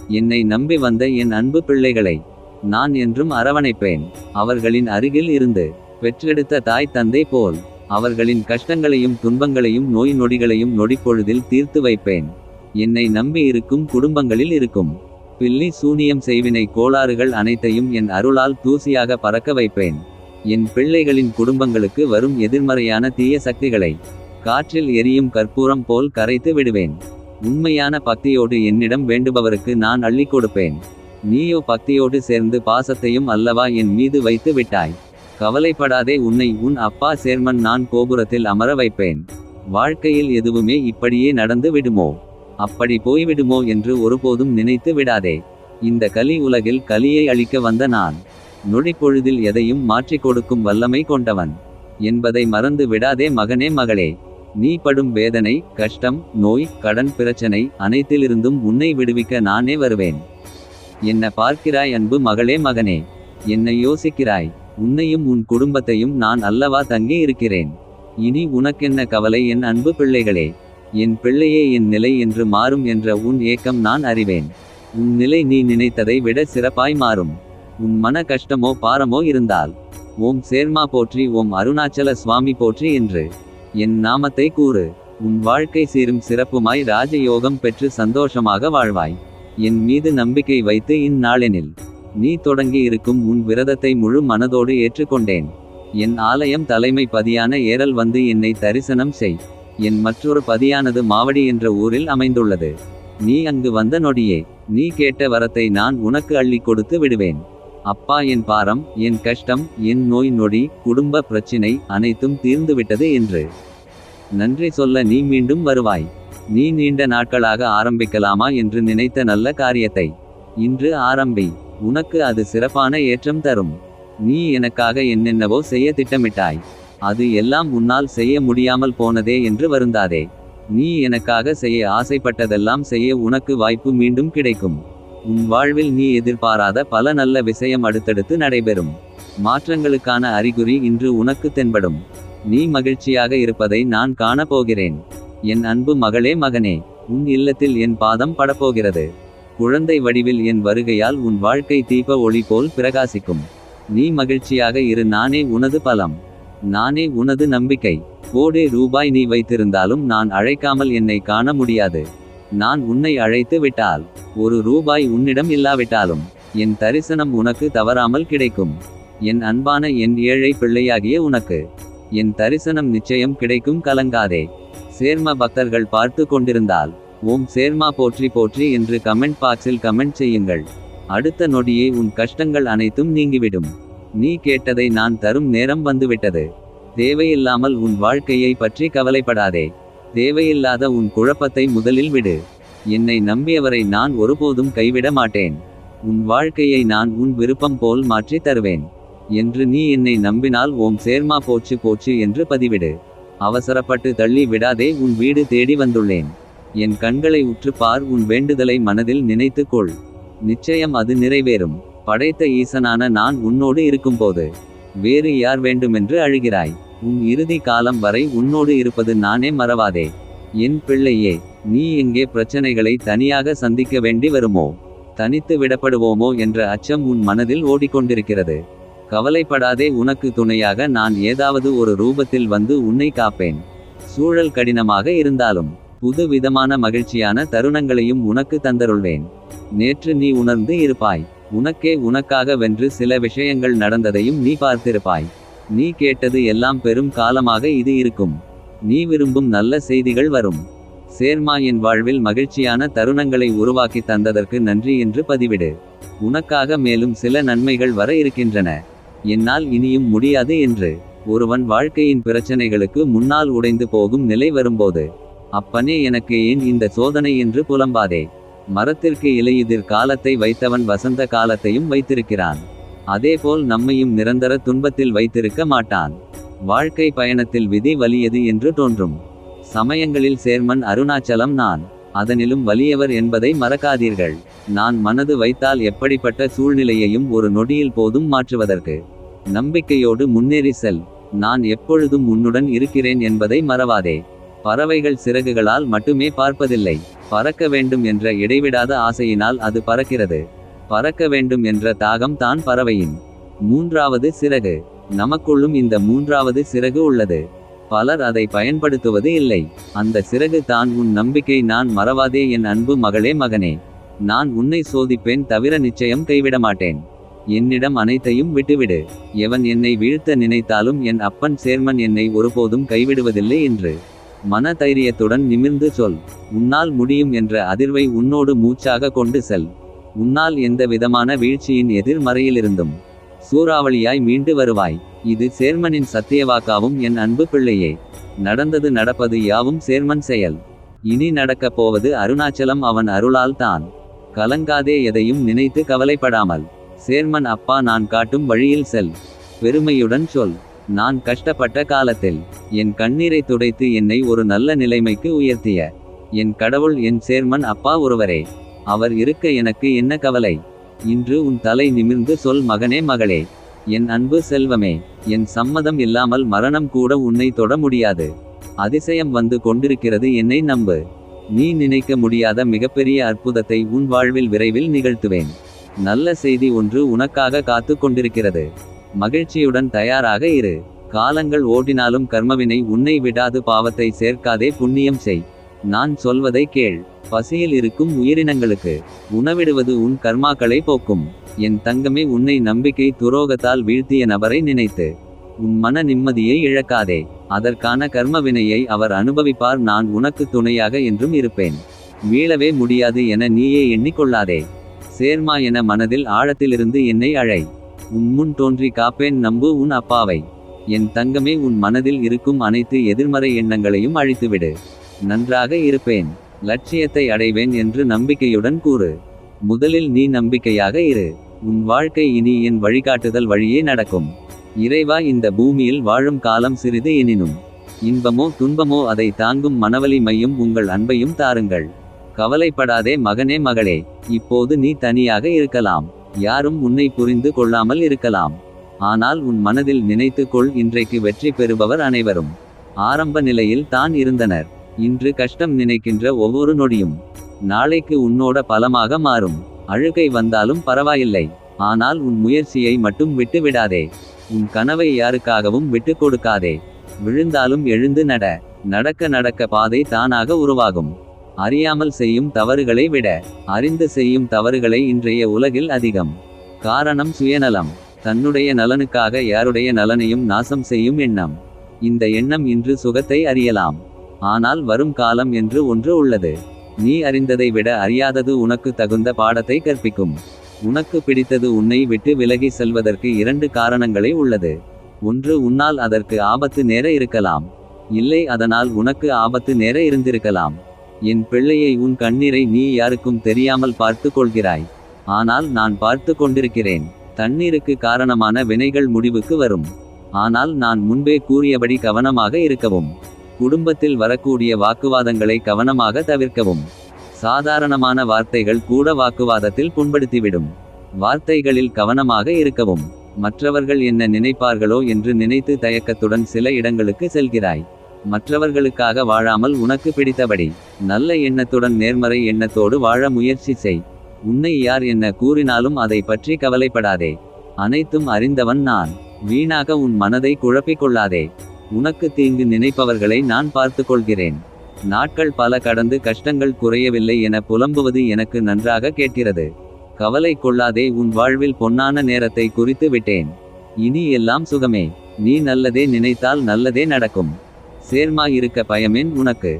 என்னை நம்பி வந்த என் அன்பு பிள்ளைகளை நான் என்றும் அரவணைப்பேன். அவர்களின் அருகில் இருந்து பெற்றெடுத்த தாய் தந்தை போல் அவர்களின் கஷ்டங்களையும் துன்பங்களையும் நோய் நொடிகளையும் நொடிப்பொழுதில் தீர்த்து வைப்பேன். என்னை நம்பி இருக்கும் குடும்பங்களில் இருக்கும் பில்லி சூனியம் செய்வினை கோளாறுகள் அனைத்தையும் என் அருளால் தூசியாக பறக்க வைப்பேன். என் பிள்ளைகளின் குடும்பங்களுக்கு வரும் எதிர்மறையான தீய சக்திகளை காற்றில் எரியும் கற்பூரம் போல் கரைத்து விடுவேன். உண்மையான பக்தியோடு என்னிடம் வேண்டுபவருக்கு நான் அள்ளி கொடுப்பேன். நீயோ பக்தியோடு சேர்ந்து பாசத்தையும் அல்லவா என் மீது வைத்து விட்டாய். கவலைப்படாதே, உன்னை உன் அப்பா சேர்மன் நான் கோபுரத்தில் அமர வைப்பேன். வாழ்க்கையில் எதுவுமே இப்படியே நடந்து விடுமோ, அப்படி போய்விடுமோ என்று ஒருபோதும் நினைத்து விடாதே. இந்த கலி உலகில் கலியை அழிக்க வந்த நான் நொடிப்பொழுதில் எதையும் மாற்றிக் கொடுக்கும் வல்லமை கொண்டவன் என்பதை மறந்து விடாதே மகனே மகளே. நீ படும் வேதனை, கஷ்டம், நோய், கடன் பிரச்சனை அனைத்திலிருந்தும் உன்னை விடுவிக்க நானே வருவேன். என்ன பார்க்கிறாய் அன்பு மகளே மகனே? என்னை யோசிக்கிறாய்? உன்னையும் உன் குடும்பத்தையும் நான் அல்லவா தங்கி இருக்கிறேன். இனி உனக்கென்ன கவலை என் அன்பு பிள்ளைகளே? என் பிள்ளையே, என் நிலை என்று மாறும் என்ற உன் ஏக்கம் நான் அறிவேன். உன் நிலை நீ நினைத்ததை விட சிறப்பாய் மாறும். உன் மன கஷ்டமோ பாரமோ இருந்தால் ஓம் சேர்மா போற்றி, ஓம் அருணாச்சல சுவாமி போற்றி என்று என் நாமத்தை கூறு. உன் வாழ்க்கை சீரும் சிறப்புமாய் ராஜயோகம் பெற்று சந்தோஷமாக வாழ்வாய். என் மீது நம்பிக்கை வைத்து இந்நாளெனில் நீ தொடங்கி இருக்கும் உன் விரதத்தை முழு மனதோடு ஏற்றுக்கொண்டேன். என் ஆலயம் தலைமை பதியான ஏரல் வந்து என்னை தரிசனம் செய். என் மற்றொரு பதியானது மாவடி என்ற ஊரில் அமைந்துள்ளது. நீ அங்கு வந்த நொடியே நீ கேட்ட வரத்தை நான் உனக்கு அள்ளி கொடுத்து விடுவேன். அப்பா, என் பாரம், என் கஷ்டம், என் நோய் நொடி, குடும்ப பிரச்சினை அனைத்தும் தீர்ந்துவிட்டது என்று நன்றி சொல்ல நீ மீண்டும் வருவாய். நீ நீண்ட நாட்களாக ஆரம்பிக்கலாமா என்று நினைத்த நல்ல காரியத்தை இன்று ஆரம்பி. உனக்கு அது சிறப்பான ஏற்றம் தரும். நீ எனக்காக என்னென்னவோ செய்ய திட்டமிட்டாய். அது எல்லாம் உன்னால் செய்ய முடியாமல் போனதே என்று வருந்தாதே. நீ எனக்காக செய்ய ஆசைப்பட்டதெல்லாம் செய்ய உனக்கு வாய்ப்பு மீண்டும் கிடைக்கும். உன் வாழ்வில் நீ எதிர்பாராத பல நல்ல விஷயம் அடுத்தடுத்து நடைபெறும். மாற்றங்களுக்கான அறிகுறி இன்று உனக்கு தென்படும். நீ மகிழ்ச்சியாக இருப்பதை நான் காணப்போகிறேன். என் அன்பு மகளே மகனே, உன் இல்லத்தில் என் பாதம் படப்போகிறது. குழந்தை வடிவில் என் வருகையால் உன் வாழ்க்கை தீப ஒளி போல் பிரகாசிக்கும். நீ மகிழ்ச்சியாக இரு. நானே உனது பலம், நானே உனது நம்பிக்கை. கோடி ரூபாய் நீ வைத்திருந்தாலும் நான் அழைக்காமல் என்னை காண முடியாது. நான் உன்னை அழைத்து விட்டால் ஒரு ரூபாய் உன்னிடம் இல்லாவிட்டாலும் என் தரிசனம் உனக்கு தவறாமல் கிடைக்கும். என் அன்பான என் ஏழை பிள்ளையாகிய உனக்கு என் தரிசனம் நிச்சயம் கிடைக்கும், கலங்காதே. சேர்ம பக்தர்கள் பார்த்து கொண்டிருந்தால் ஓம் சேர்மா போற்றி போற்றி என்று கமெண்ட் பாக்ஸில் கமெண்ட் செய்யுங்கள். அடுத்த நொடியே உன் கஷ்டங்கள் அனைத்தும் நீங்கிவிடும். நீ கேட்டதை நான் தரும் நேரம் வந்துவிட்டது. தேவையில்லாமல் உன் வாழ்க்கையை பற்றி கவலைப்படாதே. தேவையில்லாத உன் குழப்பத்தை முதலில் விடு. என்னை நம்பியவரை நான் ஒருபோதும் கைவிட மாட்டேன். உன் வாழ்க்கையை நான் உன் விருப்பம் போல் மாற்றி தருவேன் என்று நீ என்னை நம்பினால் ஓம் சேர்மா போச்சு போச்சு என்று பதிவிடு. அவசரப்பட்டு தள்ளி விடாதே. உன் வீடு தேடி வந்துள்ளேன். என் கண்களை உற்று பார். உன் வேண்டுதலை மனதில் நினைத்து கொள். நிச்சயம் அது நிறைவேறும். படைத்த ஈசனான நான் உன்னோடு இருக்கும்போது வேறு யார் வேண்டுமென்று அழுகிறாய்? உன் இறுதி காலம் வரை உன்னோடு இருப்பது நானே, மறவாதே. என் பிள்ளையே, நீ எங்கே பிரச்சனைகளை தனியாக சந்திக்க வேண்டி வருமோ, தனித்து விடப்படுவோமோ என்ற அச்சம் உன் மனதில் ஓடிக்கொண்டிருக்கிறது. கவலைப்படாதே. உனக்கு துணையாக நான் ஏதாவது ஒரு ரூபத்தில் வந்து உன்னை காப்பேன். சூழல் கடினமாக இருந்தாலும் புது விதமான மகிழ்ச்சியான தருணங்களையும் உனக்கு தந்தருள்வேன். நேற்று நீ உணர்ந்து இருப்பாய். உனக்கே உனக்காக வென்று சில விஷயங்கள் நடந்ததையும் நீ பார்த்திருப்பாய். நீ கேட்டது எல்லாம் பெரும் காலமாக இது இருக்கும். நீ விரும்பும் நல்ல செய்திகள் வரும். சேர்மா என் வாழ்வில் மகிழ்ச்சியான தருணங்களை உருவாக்கி தந்ததற்கு நன்றி என்று பதிவிடு. உனக்காக மேலும் சில நன்மைகள் வர இருக்கின்றன. என்னால் இனியும் முடியாது என்று ஒருவன் வாழ்க்கையின் பிரச்சனைகளுக்கு முன்னால் உடைந்து போகும் நிலை வரும்போது, அப்பனே எனக்கு ஏன் இந்த சோதனை என்று புலம்பாதே. மரத்திற்கு இலையுதிர் காலத்தை வைத்தவன் வசந்த காலத்தையும் வைத்திருக்கிறான். அதேபோல் நம்மையும் நிரந்தர துன்பத்தில் வைத்திருக்க மாட்டான். வாழ்க்கை பயணத்தில் விதி வலியது என்று தோன்றும் சமயங்களில் சேர்மன் அருணாச்சலம் நான், அதனிலும் வலியவர் என்பதை மறக்காதீர்கள். நான் மனது வைத்தால் எப்படிப்பட்ட சூழ்நிலையையும் ஒரு நொடியில் போதும் மாற்றுவதற்கு நம்பிக்கையோடு முன்னேறி செல். நான் எப்பொழுதும் உன்னுடன் இருக்கிறேன் என்பதை மறவாதே. பறவைகள் சிறகுகளால் மட்டுமே பார்ப்பதில்லை, பறக்க வேண்டும் என்ற இடைவிடாத ஆசையினால் அது பறக்கிறது. பறக்க வேண்டும் என்ற தாகம் தான் பறவையின் மூன்றாவது சிறகு. நமக்குள்ளும் இந்த மூன்றாவது சிறகு உள்ளது. பலர் அதை பயன்படுத்துவது இல்லை. அந்த சிறகு தான் உன் நம்பிக்கை. நான் மறவாதே என் அன்பு மகளே மகனே. நான் உன்னை சோதிப்பேன் தவிர நிச்சயம் கைவிடமாட்டேன். என்னிடம் அனைத்தையும் விட்டுவிடு. எவன் என்னை வீழ்த்த நினைத்தாலும் என் அப்பன் சேர்மன் என்னை ஒருபோதும் கைவிடுவதில்லை என்று மன தைரியத்துடன் நிமிர்ந்து சொல். உன்னால் முடியும் என்ற அதிர்வை உன்னோடு மூச்சாக கொண்டு செல். உன்னால் எந்த விதமான வீழ்ச்சியின் எதிர்மறையிலிருந்தும் சூறாவளியாய் மீண்டு வருவாய். இது சேர்மனின் சத்தியவாக்காவும் என் அன்பு பிள்ளையே. நடந்தது நடப்பது யாவும் சேர்மன் செயல். இனி நடக்கப் போவது அருணாச்சலம் அவன் அருளால் தான். கலங்காதே, எதையும் நினைத்து கவலைப்படாமல். சேர்மன் அப்பா நான் காட்டும் வழியில் செல். பெருமையுடன் சொல், நான் கஷ்டப்பட்ட காலத்தில் என் கண்ணீரை துடைத்து என்னை ஒரு நல்ல நிலைமைக்கு உயர்த்திய என் கடவுள் என் சேர்மன் அப்பா ஒருவரே. அவர் இருக்க எனக்கு என்ன கவலை. இன்று உன் தலை நிமிர்ந்து சொல் மகனே மகளே. என் அன்பு செல்வமே, என் சம்மதம் இல்லாமல் மரணம் கூட உன்னை தொட முடியாது. அதிசயம் வந்து கொண்டிருக்கிறது, என்னை நம்பு. நீ நினைக்க முடியாத மிகப்பெரிய அற்புதத்தை உன் வாழ்வில் விரைவில் நிகழ்த்துவேன். நல்ல செய்தி ஒன்று உனக்காக காத்து கொண்டிருக்கிறது. மகிழ்ச்சியுடன் தயாராக இரு. காலங்கள் ஓடினாலும் கர்மவினை உன்னை விடாது. பாவத்தை சேர்க்காதே, புண்ணியம் செய். நான் சொல்வதை கேள். பசியில் இருக்கும் உயிரினங்களுக்கு உணவிடுவது உன் கர்மாக்களை போக்கும். என் தங்கமே, உன்னை நம்பிக்கை துரோகத்தால் வீழ்த்திய நபரை நினைத்து உன் மன நிம்மதியை இழக்காதே. அதற்கான கர்மவினையை அவர் அனுபவிப்பார். நான் உனக்கு துணையாக என்றும் இருப்பேன். மீளவே முடியாது என நீயே எண்ணிக்கொள்ளாதே. சேர்மா என மனதில் ஆழத்திலிருந்து என்னை அழை. உன் முன் தோன்றி காப்பேன், நம்பு உன் அப்பாவை. என் தங்கமே, உன் மனதில் இருக்கும் அனைத்து எதிர்மறை எண்ணங்களையும் அழித்துவிடு. நன்றாக இருப்பேன், லட்சியத்தை அடைவேன் என்று நம்பிக்கையுடன் கூறு. முதலில் நீ நம்பிக்கையாக இரு. உன் வாழ்க்கை இனி என் வழிகாட்டுதல் வழியே நடக்கும். இறைவா, இந்த பூமியில் வாழும் காலம் சிறிது எனினும் இன்பமோ துன்பமோ அதை தாங்கும் மனவலிமையும் உங்கள் அன்பையும் தாருங்கள். கவலைப்படாதே மகனே மகளே. இப்போது நீ தனியாக இருக்கலாம். யாரும் உன்னை புரிந்து கொள்ளாமல் இருக்கலாம். ஆனால் உன் மனதில் நினைத்து கொள், இன்றைக்கு வெற்றி பெறுபவர் அனைவரும் ஆரம்ப நிலையில் தான் இருந்தனர். இன்று கஷ்டம் நினைக்கின்ற ஒவ்வொரு நொடியும் நாளைக்கு உன்னோட பலமாக மாறும். அழுகை வந்தாலும் பரவாயில்லை, ஆனால் உன் முயற்சியை மட்டும் விட்டு விடாதே. உன் கனவை யாருக்காகவும் விட்டு கொடுக்காதே. விழுந்தாலும் எழுந்து நட. நடக்க நடக்க பாதை தானாக உருவாகும். அறியாமல் செய்யும் தவறுகளை விட அறிந்து செய்யும் தவறுகளை இன்றைய உலகில் அதிகம். காரணம் சுயநலம். தன்னுடைய நலனுக்காக யாருடைய நலனையும் நாசம் செய்யும் எண்ணம். இந்த எண்ணம் இன்று சுகத்தை அறியலாம், ஆனால் வரும் காலம் என்று ஒன்று உள்ளது. நீ அறிந்ததை விட அறியாதது உனக்கு தகுந்த பாடத்தை கற்பிக்கும். உனக்கு பிடித்தது உன்னை விட்டு விலகி செல்வதற்கு இரண்டு காரணங்களே உள்ளது. ஒன்று, உன்னால் அதற்கு ஆபத்து நேர இருக்கலாம். இல்லை, அதனால் உனக்கு ஆபத்து நேர இருந்திருக்கலாம். என் பிள்ளையை, உன் கண்ணீரை நீ யாருக்கும் தெரியாமல் பார்த்து கொள்கிறாய். ஆனால் நான் பார்த்து கொண்டிருக்கிறேன். தண்ணீருக்கு காரணமான வினைகள் முடிவுக்கு வரும். ஆனால் நான் முன்பே கூறியபடி கவனமாக இருக்கவும். குடும்பத்தில் வரக்கூடிய வாக்குவாதங்களை கவனமாக தவிர்க்கவும். சாதாரணமான வார்த்தைகள் கூட வாக்குவாதத்தில் புண்படுத்திவிடும். வார்த்தைகளில் கவனமாக இருக்கவும். மற்றவர்கள் என்ன நினைப்பார்களோ என்று நினைத்து தயக்கத்துடன் சில இடங்களுக்கு செல்கிறாய். மற்றவர்களுக்காக வாழாமல் உனக்கு பிடித்தபடி நல்ல எண்ணத்துடன் நேர்மறை எண்ணத்தோடு வாழ முயற்சி செய். உன்னை யார் என்ன கூறினாலும் அதை பற்றி கவலைப்படாதே. அனைத்தும் அறிந்தவன் நான். வீணாக உன் மனதை குழப்பிக் கொள்ளாதே. உனக்கு தீங்கு நினைப்பவர்களை நான் பார்த்து கொள்கிறேன். நாட்கள் பல கடந்து கஷ்டங்கள் குறையவில்லை என புலம்புவது எனக்கு நன்றாக கேட்கிறது. கவலை கொள்ளாதே, உன் வாழ்வில் பொன்னான நேரத்தை குறித்து விட்டேன். இனி எல்லாம் சுகமே. நீ நல்லதே நினைத்தால் நல்லதே நடக்கும். சேர்மா இருக்க பயமேன் உனக்கு.